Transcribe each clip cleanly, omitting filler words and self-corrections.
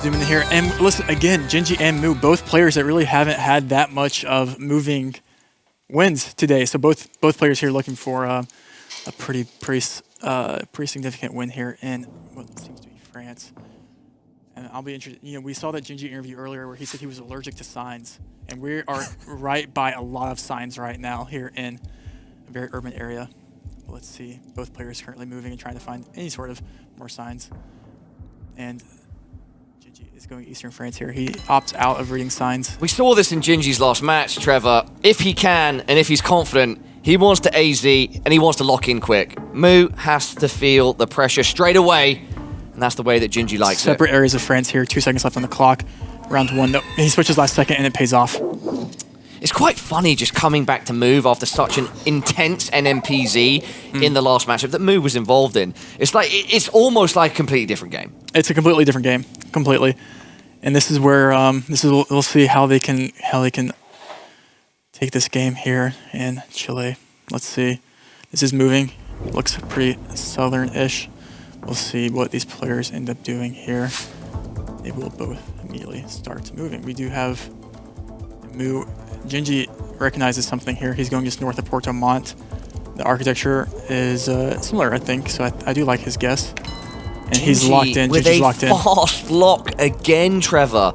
Zoom in here. And listen, again, Gingey and Moo, both players that really haven't had that much of moving wins today. So both players here looking for a pretty significant win here in what seems to be France. And I'll be interested. You know, we saw that Gingey interview earlier where he said he was allergic to signs, and we are right by a lot of signs right now here in a very urban area. Let's see. Both players currently moving and trying to find any sort of more signs. And Gingey is going Eastern France here. He opts out of reading signs. We saw this in Gingey's last match, Trevor. If he can, and if he's confident, he wants to AZ, and he wants to lock in quick. Moo has to feel the pressure straight away, and that's the way that Gingey likes it. Separate areas of France here. 2 seconds left on the clock. Round 1. He switches last second, and it pays off. It's quite funny just coming back to Move after such an intense NMPZ in the last matchup that Move was involved in. It's almost like a completely different game. It's a completely different game, completely. And this is where we'll see how they can take this game here in Chile. Let's see. This is moving. Looks pretty southern-ish. We'll see what these players end up doing here. They will both immediately start moving. We do have Moo. Gingey recognizes something here. He's going just north of Porto Montt. The architecture is similar, I think, so I do like his guess. And he's locked in. With a fast lock again, Trevor.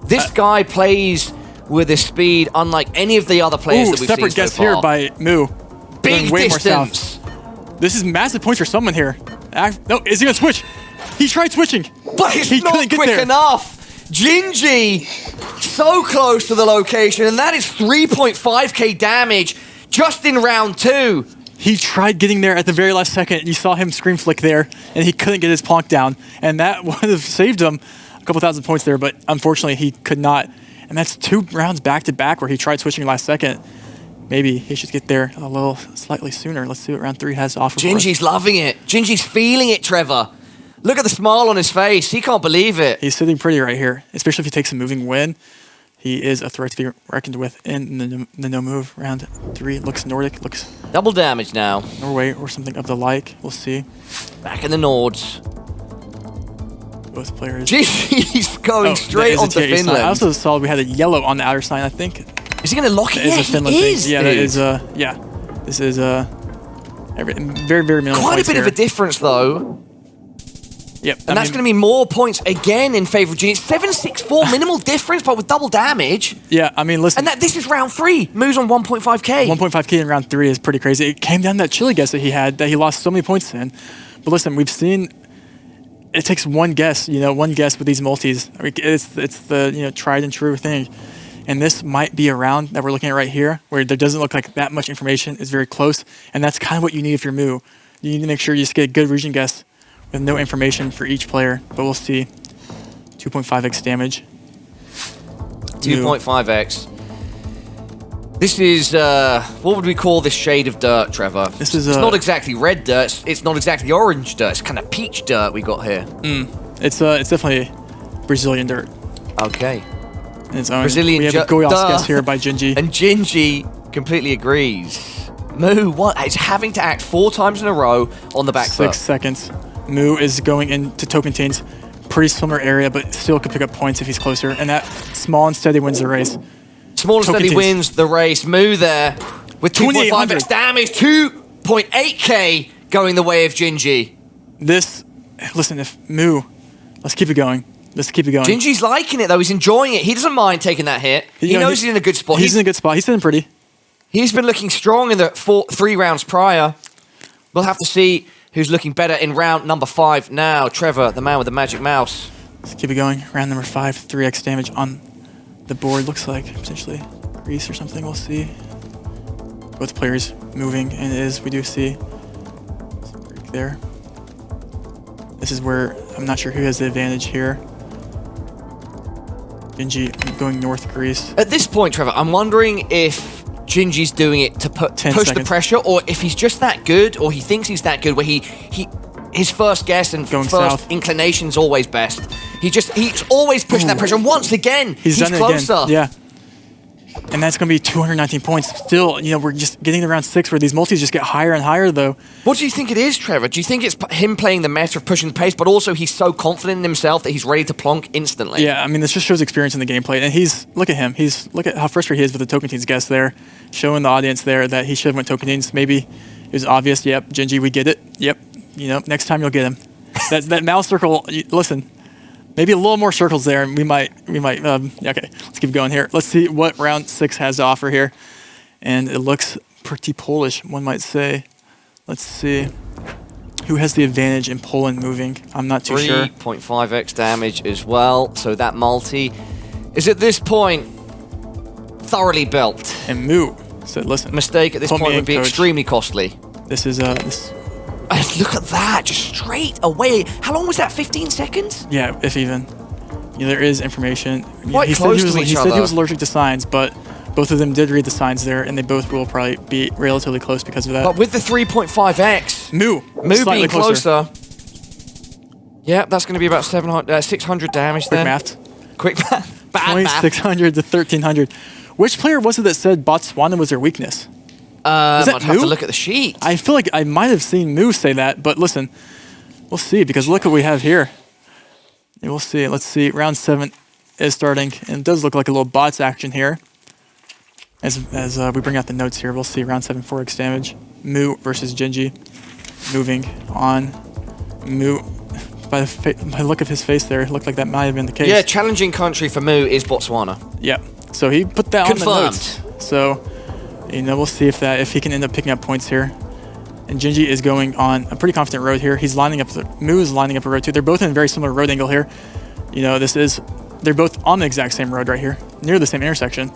This guy plays with a speed unlike any of the other players that we've seen so far. Separate guess here by Moo. Big way distance. More south. This is massive points for someone here. No, is he gonna switch? He tried switching, but he's not quick enough. Gingey, so close to the location, and that is 3.5k damage just in round 2. He tried getting there at the very last second. You saw him scream flick there, and he couldn't get his plonk down, and that would have saved him a couple thousand points there, but unfortunately he could not. And that's 2 rounds back-to-back where he tried switching last second. Maybe he should get there a little slightly sooner. Let's see what round 3 has to offer. Gingey's loving it. Gingey's feeling it, Trevor. Look at the smile on his face. He can't believe it. He's sitting pretty right here, especially if he takes a moving win. He is a threat to be reckoned with in the no-move. Round 3 looks Nordic, looks... Double damage now. Norway or something of the like. We'll see. Back in the Nords. Both players... He's going straight onto Finland. I also saw we had a yellow on the outer sign, I think. Is he going to lock it? Yeah, he is. Yeah, that is... yeah. This is... very, very minimal Quite a bit here. of a difference, though. Yep. And that's going to be more points again in favor of Gingey. 764 minimal difference, but with double damage. Yeah, I mean, listen. And this is round 3. Moves on 1.5k. 1.5k in round 3 is pretty crazy. It came down to that Chile guess that he had that he lost so many points in. But listen, we've seen it takes one guess, one guess with these multis. I mean, it's the tried and true thing. And this might be a round that we're looking at right here where there doesn't look like that much information. It's very close. And that's kind of what you need if you're Moo. You need to make sure you just get a good region guess with no information for each player, but we'll see. 2.5x damage. 2.5x. This is, what would we call this shade of dirt, Trevor? This is it's not exactly red dirt, it's not exactly orange dirt, it's kind of peach dirt we got here. It's definitely Brazilian dirt. Okay. Its own. Brazilian we have a Goyos guess here by Gingey. And Gingey completely agrees. Moo, is having to act 4 times in a row on the back foot. 6 seconds. Moo is going into Tocantins, pretty similar area, but still could pick up points if he's closer. And that small and steady wins the race. Small and steady wins the race. Moo there with 2.5x damage, 2.8k going the way of Gingey. Listen, if Moo, let's keep it going. Let's keep it going. Gingey's liking it though. He's enjoying it. He doesn't mind taking that hit. He knows he's in a good spot. He's in a good spot. He's sitting pretty. He's been looking strong in the 3 rounds prior. We'll have to see who's looking better in round number 5 now. Trevor, the man with the magic mouse. Let's keep it going. Round number 5, 3x damage on the board. Looks like potentially Greece or something. We'll see. Both players moving, and we do see some Greek there. This is where I'm not sure who has the advantage here. Gingey going north Greece. At this point, Trevor, I'm wondering if Gingey's doing it to push the pressure, or if he's just that good, or he thinks he's that good, where his first guess and first inclination's always best. He's always pushing that pressure, and once again, he's closer. Again. Yeah. And that's going to be 219 points. Still, you know, we're just getting to round 6 where these multis just get higher and higher, though. What do you think it is, Trevor? Do you think it's him playing the meta of pushing the pace, but also he's so confident in himself that he's ready to plonk instantly? Yeah, I mean, this just shows experience in the gameplay. And look at him. Look at how frustrated he is with the Token Teens guess there, showing the audience there that he should have went Token Teens. Maybe it was obvious. Yep, Gingey, we get it. Yep, you know, next time you'll get him. that mouse circle, listen. Maybe a little more circles there, and we might. Okay, let's keep going here. Let's see what round 6 has to offer here, and it looks pretty Polish, one might say. Let's see who has the advantage in Poland moving. I'm not too sure. 3.5x damage as well. So that multi is at this point thoroughly built. And Moo said, "Listen, Mistake at this point would be coach. extremely costly." This is this." Look at that, just straight away. How long was that, 15 seconds? Yeah, if even. Yeah, there is information. Quite he close said to he each said he other. was allergic to signs, but both of them did read the signs there, and they both will probably be relatively close because of that. But with the 3.5x, Moo being closer. Yeah, that's going to be about 600 damage Quick then. math. Quick math. Bad math. 2600 to 1300. Which player was it that said Botswana was their weakness? I'd have Moo? to look at the sheet. I feel like I might have seen Moo say that, but listen, we'll see, because look what we have here. And we'll see. Let's see. Round 7 is starting, and it does look like a little bots action here. As we bring out the notes here, we'll see round 7 4x damage. Moo versus Gingey. Moving on. Moo, by the look of his face there, it looked like that might have been the case. Yeah, challenging country for Moo is Botswana. Yeah. So he put that Confirmed. on the notes. So, you know, we'll see if he can end up picking up points here. And Gingey is going on a pretty confident road here. He's lining up, Moo is lining up a road too. They're both in a very similar road angle here. You know, they're both on the exact same road right here, near the same intersection.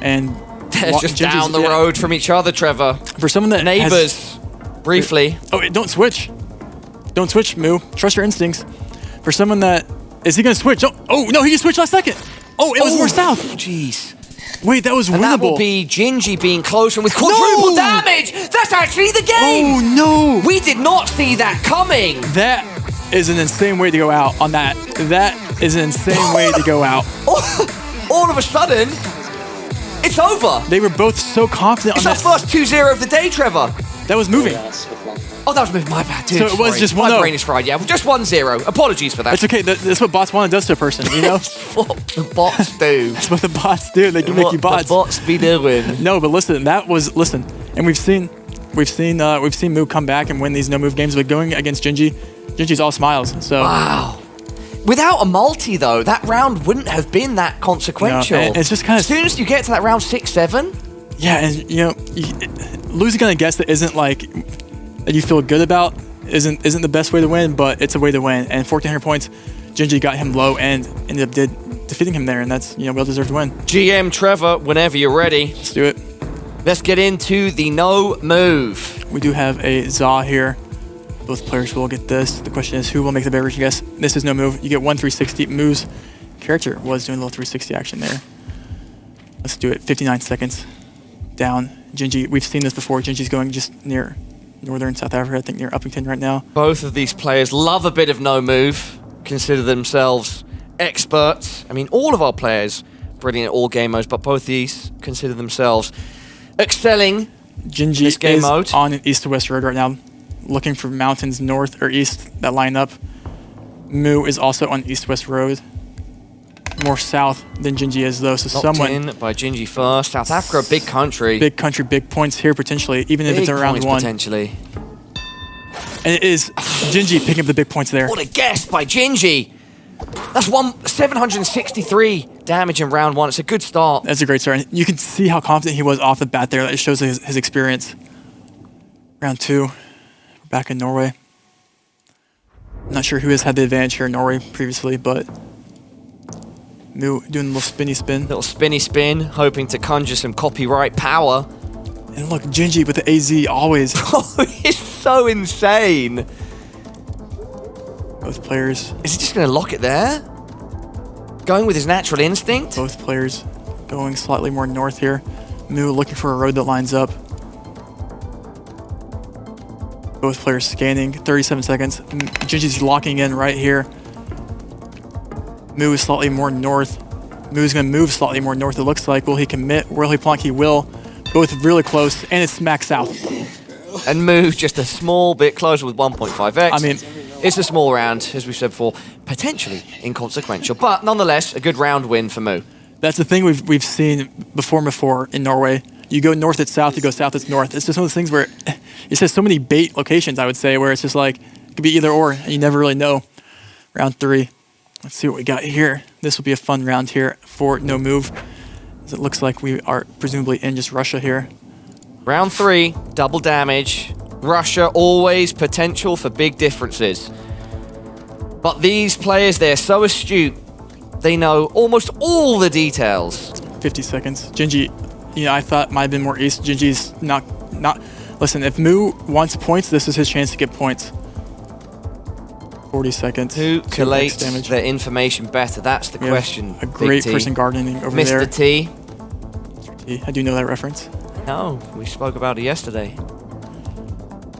And They're just down the road from each other, Trevor. For someone that Neighbors, briefly. Oh, don't switch. Don't switch, Moo. Trust your instincts. For someone that, is he going to switch? Oh, no, he just switched last second. Oh, it was more south. Jeez. Wait, that was winnable. And that will be Gingey being close and with quadruple damage. That's actually the game. Oh, no. We did not see that coming. That is an insane way to go out on that. That is an insane way to go out. All of a sudden, it's over. They were both so confident It's on our that. first 2-0 of the day, Trevor. That was moving. Oh, that was moving. My bad, dude. So it was Sorry. just My 1-0. brain is fried. Yeah, just 1-0. Apologies for that. It's okay. That's what Botswana does to a person, you know? What the bots do. That's what the bots do. They can make you bots. The bots be doing. No, but listen, and we've seen Moo come back and win these no move games, but going against Gingey, Gingey's all smiles. So Wow. Without a multi, though, that round wouldn't have been that consequential. No, it's just kind of, as soon as you get to that round 6-7. yeah, and you know, losing on a guess that isn't like that you feel good about isn't the best way to win, but it's a way to win. And 1,400 points, Gingey got him low and ended up defeating him there, and that's, you know, well deserved win. GM Trevor, whenever you're ready. Let's do it. Let's get into the no move. We do have a Za here. Both players will get this. The question is, who will make the beverage guess? This is no move. You get 1 360. Moo's character was doing a little 360 action there. Let's do it. 59 seconds. Down. Gingey, we've seen this before. Gingey's going just near northern South Africa, I think near Uppington right now. Both of these players love a bit of no move, consider themselves experts. I mean, all of our players brilliant at all game modes, but both these consider themselves excelling. Gingey this game is mode. on an east to west road right now, looking for mountains north or east that line up. Moo is also on east-west road, more south than Gingey is though. So Locked someone in by Gingey first. South Africa, big country. Big country, big points here potentially, even if Big it's around points 1. potentially. And it is Gingey picking up the big points there. What a guess by Gingey. That's 763 damage in round 1. It's a good start. That's a great start. You can see how confident he was off the bat there. That shows his experience. Round 2, we're back in Norway. I'm not sure who has had the advantage here in Norway previously, but Moo doing a little spinny spin. Little spinny spin, hoping to conjure some copyright power. And look, Gingey with the AZ always. Oh, it's so insane. Both players. Is he just going to lock it there? Going with his natural instinct? Both players going slightly more north here. Moo looking for a road that lines up. Both players scanning. 37 seconds. Gingey's locking in right here. Moo is slightly more north. Moo's going to move slightly more north, it looks like. Will he commit? Will he plonk? He will. Both really close, and it's smack south. And Moo just a small bit closer with 1.5x. I mean, it's a small round, as we said before, potentially inconsequential, but nonetheless, a good round win for Moo. that's the thing we've seen before in Norway. You go north, it's south. You go south, it's north. It's just one of those things where it says so many bait locations, I would say, where it's just like, it could be either or, and you never really know. Round 3. Let's see what we got here. This will be a fun round here for No Move. It looks like we are presumably in just Russia here. Round 3, double damage. Russia, always potential for big differences. But these players, they're so astute. They know almost all the details. 50 seconds. Gingey, I thought might have been more east. Gingey's not. Listen, if Moo wants points, this is his chance to get points. 40 seconds. Who collates their information better? That's the question. A great person gardening over Mr. there. T. Mr. T. I do know that reference. No, we spoke about it yesterday.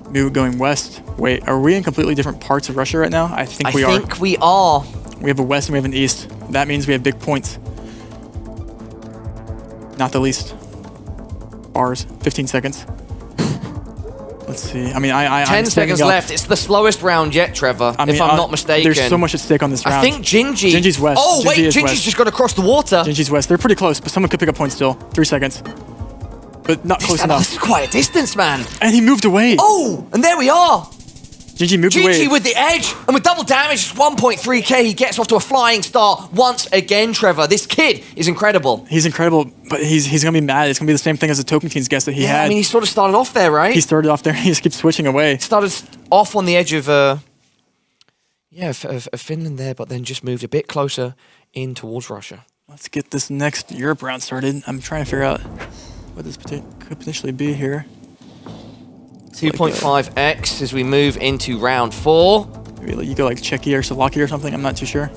Moo going west. Wait, are we in completely different parts of Russia right now? I think we are. I think we are. We have a west and we have an east. That means we have big points. Not the least. Bars. 15 seconds. Let's see. I mean, 10 seconds left. It's the slowest round yet, Trevor, if I'm not mistaken. There's so much at stake on this round. I think Gingey's west. Oh, wait, Gingey's just got across the water. Gingey's west. They're pretty close, but someone could pick up points still. 3 seconds. But not close enough. This is quite a distance, man. And he moved away. Oh, and there we are. Gingey moved away. Gingey with the edge, and with double damage, 1.3k, he gets off to a flying start once again, Trevor. This kid is incredible. He's incredible, but he's going to be mad. It's going to be the same thing as the Token Team's guess that he had. I mean, he sort of started off there, right? He started off there, he just keeps switching away. Started off on the edge of Finland there, but then just moved a bit closer in towards Russia. Let's get this next Europe round started. I'm trying to figure out what this could potentially be here. 2.5x as we move into round 4. Maybe you go like Czechia or Slovakia or something. I'm not too sure.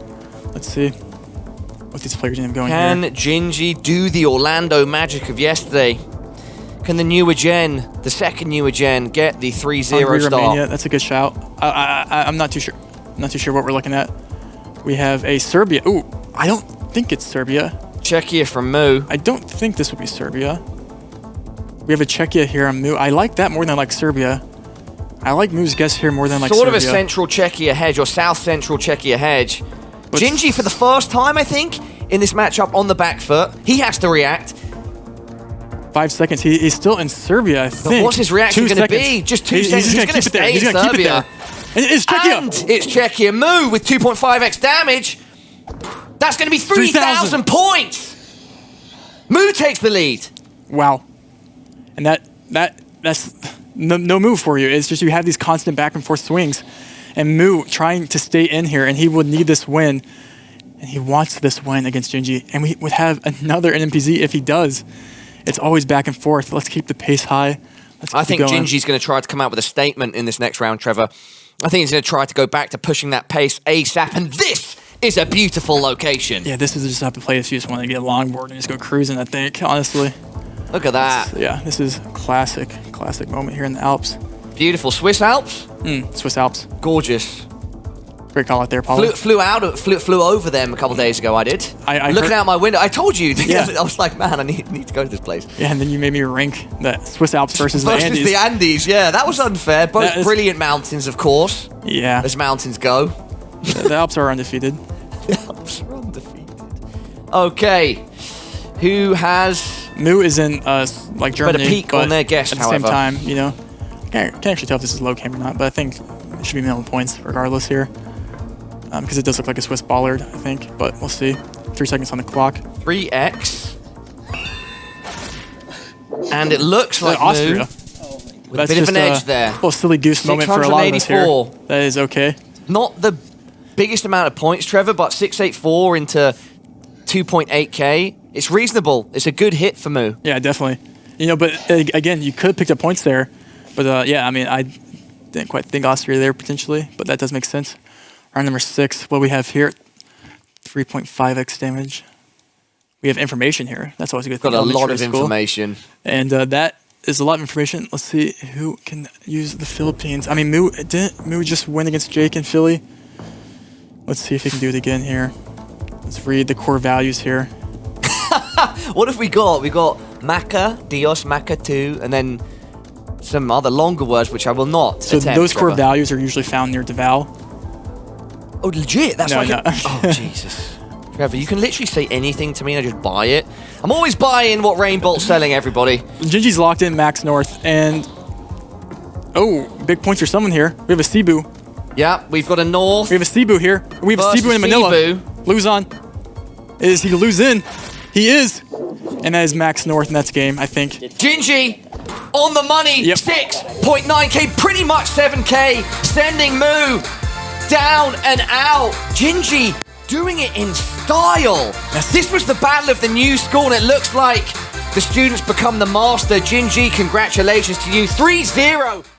Let's see what these players end up going Can here. Gingey do the Orlando magic of yesterday? Can the newer gen, the second newer gen, get the 3-0 start? Romania, that's a good shout. I'm not too sure. I'm not too sure what we're looking at. We have a Serbia. Ooh, I don't think it's Serbia. Czechia from Moo. I don't think this will be Serbia. We have a Czechia here on Moo. I like that more than I like Serbia. I like Moo's guess here more than like Sort Serbia. of a central Czechia hedge or south central Czechia hedge. Gingey for the first time, I think, in this matchup on the back foot. He has to react. 5 seconds. He's still in Serbia, I think. But what's his reaction going to be? Just 2 seconds. He's going to stay in Serbia. And it's Czechia. And it's Czechia. Moo with 2.5x damage. That's going to be 3,000 points. Moo takes the lead. Wow. And that's no move for you. It's just you have these constant back and forth swings. And Moo trying to stay in here, and he would need this win. And he wants this win against Gingey. And we would have another NMPZ if he does. It's always back and forth. Let's keep the pace high. I think Gingey's going to try to come out with a statement in this next round, Trevor. I think he's going to try to go back to pushing that pace ASAP. And this is a beautiful location. Yeah, this is just how to play if you just want to get longboard and just go cruising, I think, honestly. Look at that. This is classic moment here in the Alps. Beautiful. Swiss Alps? Swiss Alps. Gorgeous. Great call out there, Paulo. Flew over them a couple days ago, I did. Looking out my window. I told you. Yeah. I was like, man, I need to go to this place. Yeah, and then you made me rank the Swiss Alps versus the Andes. Versus the Andes, yeah. That was unfair. Both brilliant mountains, of course. Yeah. As mountains go. The Alps are undefeated. The Alps are undefeated. Okay. Who has... Moo is in like Germany, but a peak on their guess, at the same time, can't actually tell if this is low cam or not, but I think it should be minimum points regardless here, because it does look like a Swiss bollard, I think, but we'll see. 3 seconds on the clock. 3x, and it looks like Austria. With a bit of an edge there. A little silly goose moment for a lot of us here. That is okay. Not the biggest amount of points, Trevor, but 684 into 2.8k. It's reasonable. It's a good hit for Moo. Yeah, definitely. But again, you could have picked up points there. But yeah, I mean, I didn't quite think Austria there potentially, but that does make sense. Round number 6, what we have here, 3.5x damage. We have information here. That's always a good thing. Got a lot of information. And that is a lot of information. Let's see who can use the Philippines. I mean, didn't Moo just win against Jake in Philly? Let's see if he can do it again here. Let's read the core values here. What have we got? We got Maca, Dios, Maca 2, and then some other longer words which I will not So attempt, those core Trevor. values are usually found near Deval. Oh, legit? That's No, like no. Oh, Jesus. Trevor, you can literally say anything to me and I just buy it. I'm always buying what Rainbolt's selling, everybody. Gingey's locked in Max North, and oh, big points for someone here. We have a Cebu. Yeah, we've got a North. We have a Cebu here. We have a Versus Cebu in Manila. Cebu. Lose on. Is he lose in? He is. And that is Max North, and that's game, I think. Gingey on the money. Yep. 6.9k, pretty much 7k. Sending Moo down and out. Gingey doing it in style. Yes. This was the battle of the new school, and it looks like the students become the master. Gingey, congratulations to you. 3-0.